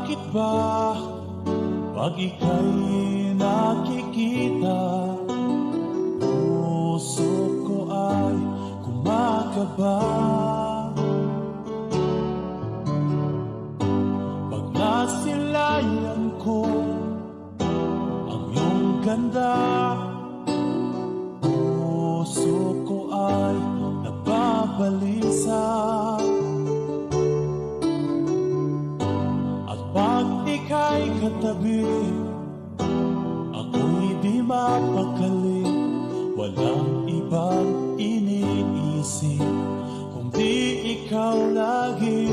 Bakit ba pag ika'y nakikita, puso ko ay kumakaba? Pag nasilayan ko ang iyong ganda, puso ko ay nababalisa. Pag ika'y katabi, ako'y di mapakali. Walang ibang iniisip kundi ikaw lagi.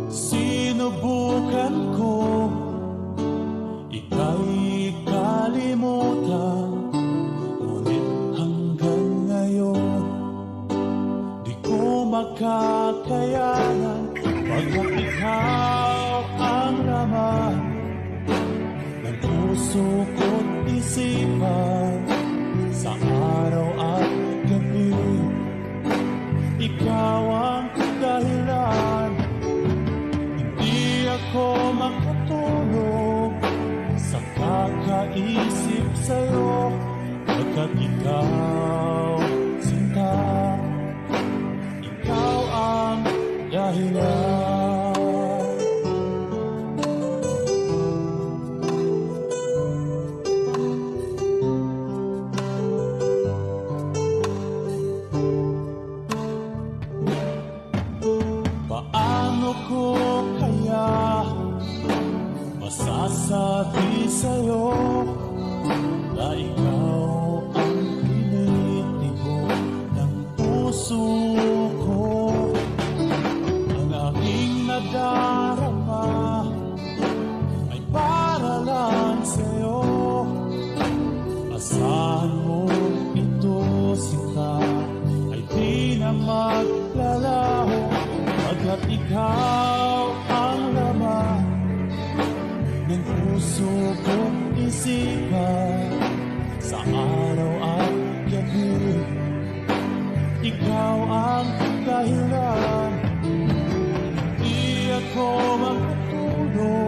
Sinubukan ko ika'y kalimutan, ngunit hanggang ngayon di ko makakayanan. Pagkat ikaw ang laman ng puso ko't isipan, sa araw at gabi ikaw ang dahilan. Hindi ako makatulog sa kakaisip sa'yo, pagkat ikaw, sinta, ikaw ang dahilan. Paano ko kaya masasabi sa'yo na ikaw ang pinitibo ng puso ko? Ang aking nadarama ay para lang sa'yo. Asahan mo ito, sinta, ay di na maglalaho, pagkat ikaw ang laman ng puso kong isipan, sa araw at gabi ikaw ang dahilan. Di ako makatulog